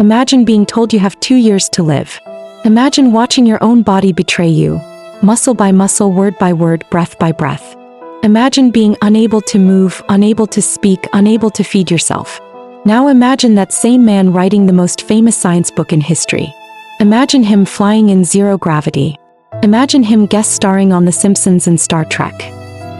Imagine being told you have 2 years to live. Imagine watching your own body betray you, muscle by muscle, word by word, breath by breath. Imagine being unable to move, unable to speak, unable to feed yourself. Now imagine that same man writing the most famous science book in history. Imagine him flying in zero gravity. Imagine him guest starring on The Simpsons and Star Trek.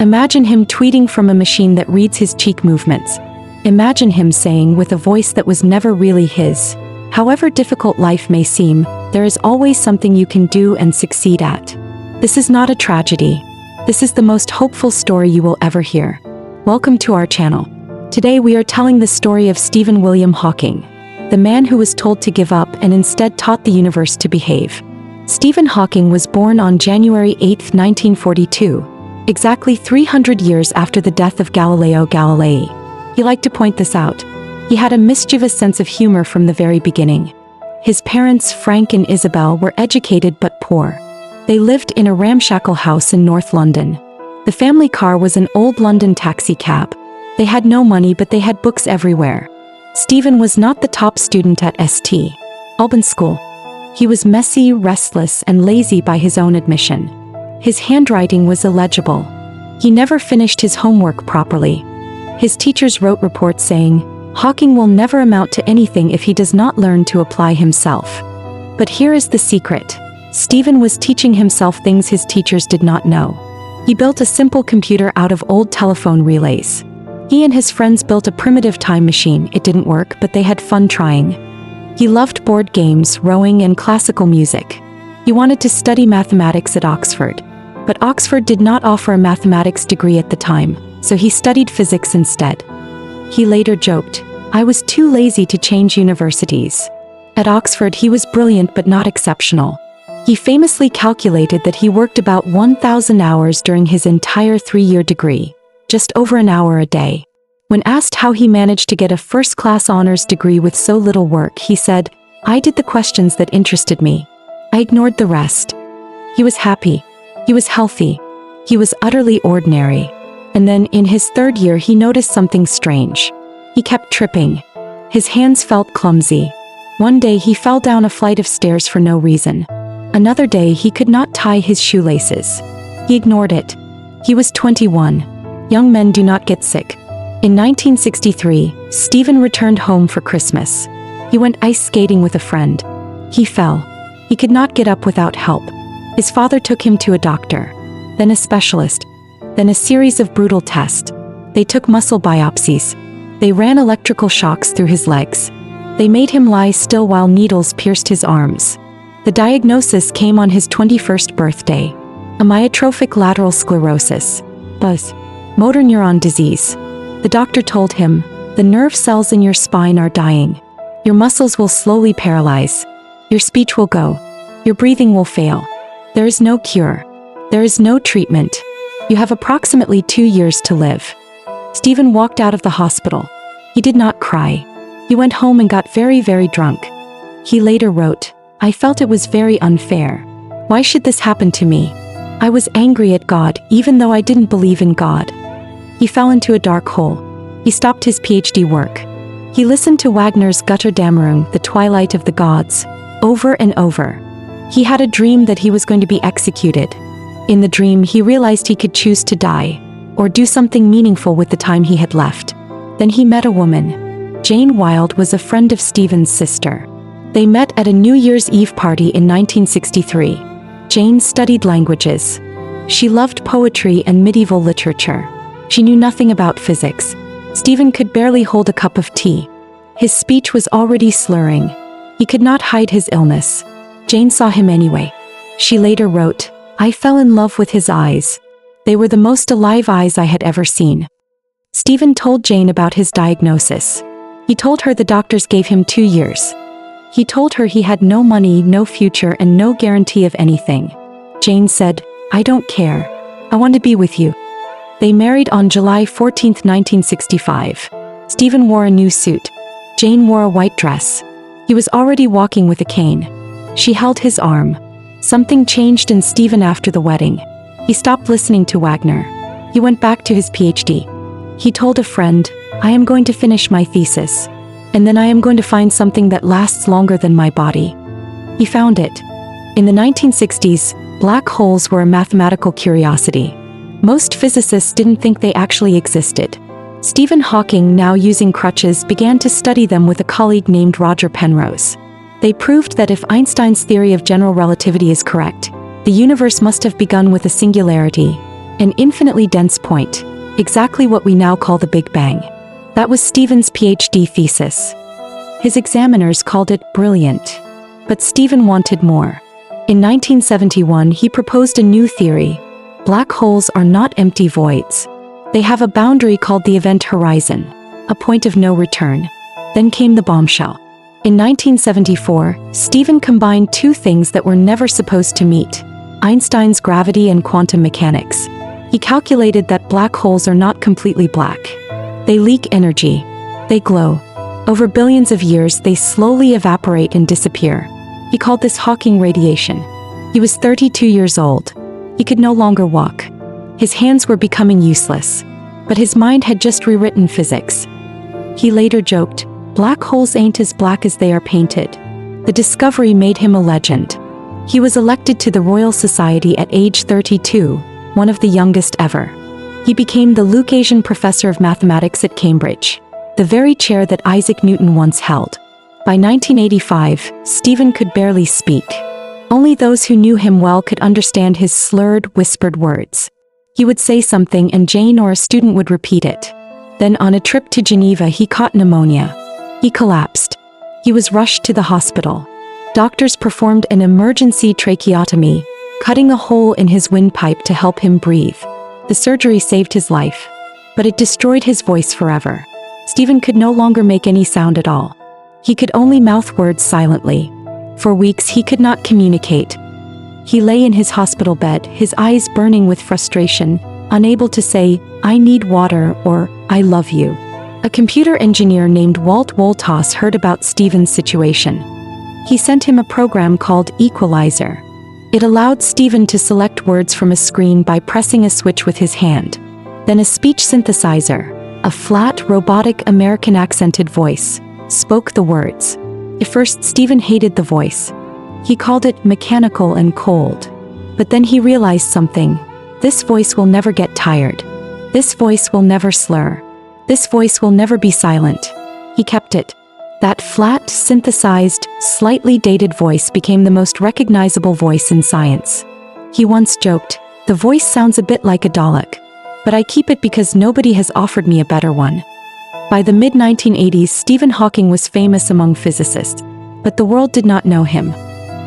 Imagine him tweeting from a machine that reads his cheek movements. Imagine him saying with a voice that was never really his, "However difficult life may seem, there is always something you can do and succeed at." This is not a tragedy. This is the most hopeful story you will ever hear. Welcome to our channel. Today we are telling the story of Stephen William Hawking, the man who was told to give up and instead taught the universe to behave. Stephen Hawking was born on January 8, 1942, exactly 300 years after the death of Galileo Galilei. He liked to point this out. He had a mischievous sense of humor from the very beginning. His parents, Frank and Isabel, were educated but poor. They lived in a ramshackle house in North London. The family car was an old London taxi cab. They had no money, but they had books everywhere. Stephen was not the top student at St. Albans School. He was messy, restless, and lazy by his own admission. His handwriting was illegible. He never finished his homework properly. His teachers wrote reports saying, "Hawking will never amount to anything if he does not learn to apply himself." But here is the secret. Stephen was teaching himself things his teachers did not know. He built a simple computer out of old telephone relays. He and his friends built a primitive time machine. It didn't work, but they had fun trying. He loved board games, rowing, and classical music. He wanted to study mathematics at Oxford. But Oxford did not offer a mathematics degree at the time, so he studied physics instead. He later joked, "I was too lazy to change universities." At Oxford he was brilliant but not exceptional. He famously calculated that he worked about 1,000 hours during his entire 3-year degree, just over an hour a day. When asked how he managed to get a first-class honors degree with so little work, he said, "I did the questions that interested me. I ignored the rest." He was happy. He was healthy. He was utterly ordinary. And then, in his 3rd year, he noticed something strange. He kept tripping. His hands felt clumsy. One day he fell down a flight of stairs for no reason. Another day he could not tie his shoelaces. He ignored it. He was 21. Young men do not get sick. In 1963, Stephen returned home for Christmas. He went ice skating with a friend. He fell. He could not get up without help. His father took him to a doctor, then a specialist, then a series of brutal tests. They took muscle biopsies. They ran electrical shocks through his legs. They made him lie still while needles pierced his arms. The diagnosis came on his 21st birthday. Amyotrophic lateral sclerosis. BUS. Motor neuron disease. The doctor told him, "The nerve cells in your spine are dying. Your muscles will slowly paralyze. Your speech will go. Your breathing will fail. There is no cure. There is no treatment. You have approximately 2 years to live." Stephen walked out of the hospital. He did not cry. He went home and got very, very drunk. He later wrote, "I felt it was very unfair. Why should this happen to me? I was angry at God, even though I didn't believe in God." He fell into a dark hole. He stopped his PhD work. He listened to Wagner's Götterdämmerung, The Twilight of the Gods, over and over. He had a dream that he was going to be executed. In the dream, he realized he could choose to die, or do something meaningful with the time he had left. Then he met a woman. Jane Wilde was a friend of Stephen's sister. They met at a New Year's Eve party in 1963. Jane studied languages. She loved poetry and medieval literature. She knew nothing about physics. Stephen could barely hold a cup of tea. His speech was already slurring. He could not hide his illness. Jane saw him anyway. She later wrote, "I fell in love with his eyes. They were the most alive eyes I had ever seen." Stephen told Jane about his diagnosis. He told her the doctors gave him 2 years. He told her he had no money, no future, and no guarantee of anything. Jane said, "I don't care. I want to be with you." They married on July 14, 1965. Stephen wore a new suit. Jane wore a white dress. He was already walking with a cane. She held his arm. Something changed in Stephen after the wedding. He stopped listening to Wagner. He went back to his PhD. He told a friend, "I am going to finish my thesis." and then I am going to find something that lasts longer than my body. He found it. In the 1960s, black holes were a mathematical curiosity. Most physicists didn't think they actually existed. Stephen Hawking, now using crutches, began to study them with a colleague named Roger Penrose. They proved that if Einstein's theory of general relativity is correct, the universe must have begun with a singularity, an infinitely dense point, exactly what we now call the Big Bang. That was Stephen's PhD thesis. His examiners called it brilliant. But Stephen wanted more. In 1971, he proposed a new theory. Black holes are not empty voids. They have a boundary called the event horizon, a point of no return. Then came the bombshell. In 1974, Stephen combined two things that were never supposed to meet: Einstein's gravity and quantum mechanics. He calculated that black holes are not completely black. They leak energy. They glow. Over billions of years, they slowly evaporate and disappear. He called this Hawking radiation. He was 32 years old. He could no longer walk. His hands were becoming useless. But his mind had just rewritten physics. He later joked, "Black holes ain't as black as they are painted." The discovery made him a legend. He was elected to the Royal Society at age 32, one of the youngest ever. He became the Lucasian Professor of Mathematics at Cambridge, the very chair that Isaac Newton once held. By 1985, Stephen could barely speak. Only those who knew him well could understand his slurred, whispered words. He would say something and Jane or a student would repeat it. Then on a trip to Geneva, he caught pneumonia. He collapsed. He was rushed to the hospital. Doctors performed an emergency tracheotomy, cutting a hole in his windpipe to help him breathe. The surgery saved his life, but it destroyed his voice forever. Stephen could no longer make any sound at all. He could only mouth words silently. For weeks he could not communicate. He lay in his hospital bed, his eyes burning with frustration, unable to say, "I need water," or "I love you." A computer engineer named Walt Wolters heard about Stephen's situation. He sent him a program called Equalizer. It allowed Stephen to select words from a screen by pressing a switch with his hand. Then a speech synthesizer, a flat, robotic, American accented voice, spoke the words. At first, Stephen hated the voice. He called it mechanical and cold. But then he realized something. This voice will never get tired. This voice will never slur. This voice will never be silent. He kept it. That flat, synthesized, slightly dated voice became the most recognizable voice in science. He once joked, "The voice sounds a bit like a Dalek, but I keep it because nobody has offered me a better one." By the mid-1980s, Stephen Hawking was famous among physicists, but the world did not know him.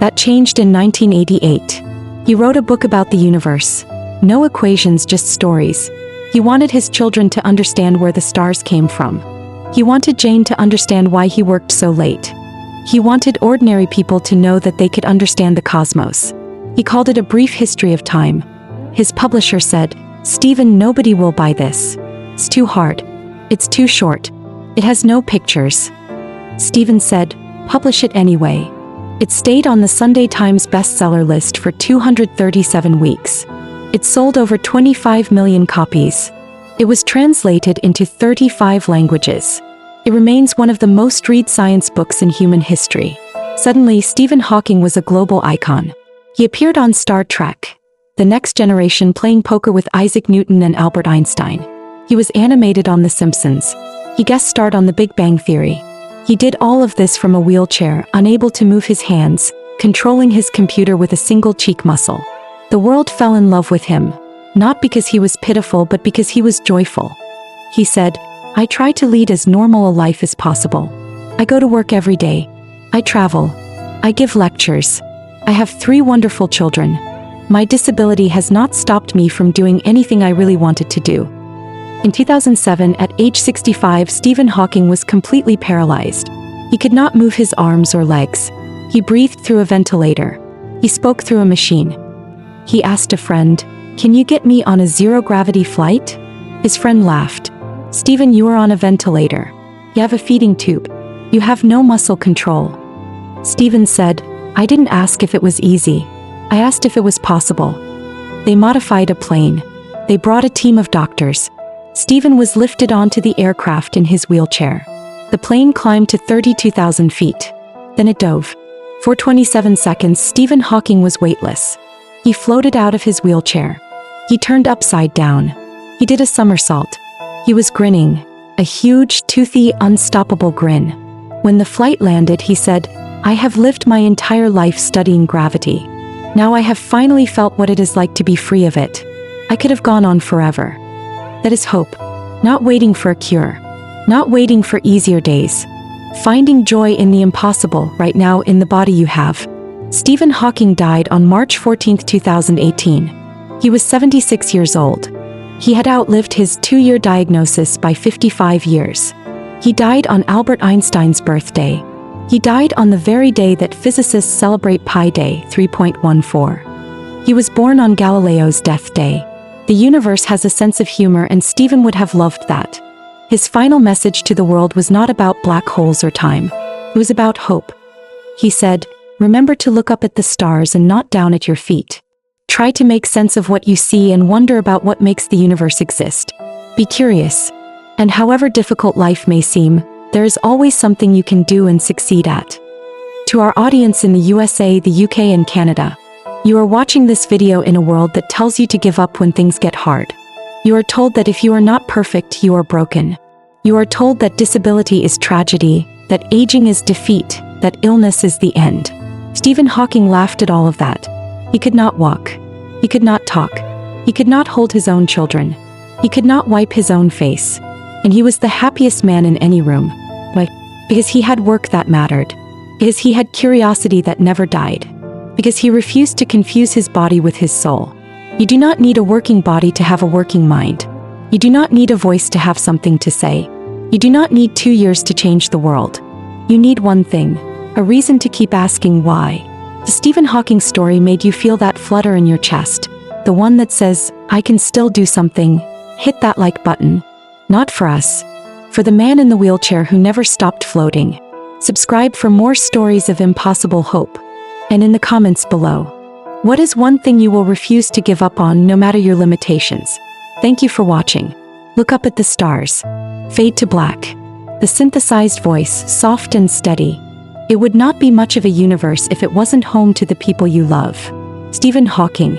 That changed in 1988. He wrote a book about the universe. No equations, just stories. He wanted his children to understand where the stars came from. He wanted Jane to understand why he worked so late. He wanted ordinary people to know that they could understand the cosmos. He called it a brief history of time. His publisher said, "Stephen, nobody will buy this. It's too hard. It's too short. It has no pictures." Stephen said, "Publish it anyway." It stayed on the Sunday Times bestseller list for 237 weeks. It sold over 25 million copies. It was translated into 35 languages. It remains one of the most read science books in human history. Suddenly, Stephen Hawking was a global icon. He appeared on Star Trek, The Next Generation, playing poker with Isaac Newton and Albert Einstein. He was animated on The Simpsons. He guest starred on The Big Bang Theory. He did all of this from a wheelchair, unable to move his hands, controlling his computer with a single cheek muscle. The world fell in love with him, not because he was pitiful but because he was joyful. He said, "I try to lead as normal a life as possible. I go to work every day. I travel. I give lectures. I have 3 wonderful children. My disability has not stopped me from doing anything I really wanted to do." In 2007, at age 65, Stephen Hawking was completely paralyzed. He could not move his arms or legs. He breathed through a ventilator. He spoke through a machine. He asked a friend, "Can you get me on a zero-gravity flight?" His friend laughed. "Stephen, you are on a ventilator. You have a feeding tube. You have no muscle control." Stephen said, "I didn't ask if it was easy. I asked if it was possible." They modified a plane. They brought a team of doctors. Stephen was lifted onto the aircraft in his wheelchair. The plane climbed to 32,000 feet. Then it dove. For 27 seconds, Stephen Hawking was weightless. He floated out of his wheelchair. He turned upside down. He did a somersault. He was grinning, a huge, toothy, unstoppable grin. When the flight landed, he said, "I have lived my entire life studying gravity. Now I have finally felt what it is like to be free of it. I could have gone on forever." That is hope. Not waiting for a cure. Not waiting for easier days. Finding joy in the impossible right now in the body you have. Stephen Hawking died on March 14, 2018. He was 76 years old. He had outlived his 2-year diagnosis by 55 years. He died on Albert Einstein's birthday. He died on the very day that physicists celebrate Pi Day 3.14. He was born on Galileo's death day. The universe has a sense of humor, and Stephen would have loved that. His final message to the world was not about black holes or time. It was about hope. He said, "Remember to look up at the stars and not down at your feet. Try to make sense of what you see and wonder about what makes the universe exist. Be curious. And however difficult life may seem, there is always something you can do and succeed at." To our audience in the USA, the UK, and Canada, you are watching this video in a world that tells you to give up when things get hard. You are told that if you are not perfect, you are broken. You are told that disability is tragedy, that aging is defeat, that illness is the end. Stephen Hawking laughed at all of that. He could not walk. He could not talk. He could not hold his own children. He could not wipe his own face. And he was the happiest man in any room. Why? Because he had work that mattered. Because he had curiosity that never died. Because he refused to confuse his body with his soul. You do not need a working body to have a working mind. You do not need a voice to have something to say. You do not need 2 years to change the world. You need one thing, a reason to keep asking why. The Stephen Hawking story made you feel that flutter in your chest, the one that says, "I can still do something." Hit that like button. Not for us. For the man in the wheelchair who never stopped floating. Subscribe for more stories of impossible hope. And in the comments below, what is one thing you will refuse to give up on no matter your limitations? Thank you for watching. Look up at the stars. Fade to black. The synthesized voice, soft and steady. It would not be much of a universe if it wasn't home to the people you love. Stephen Hawking.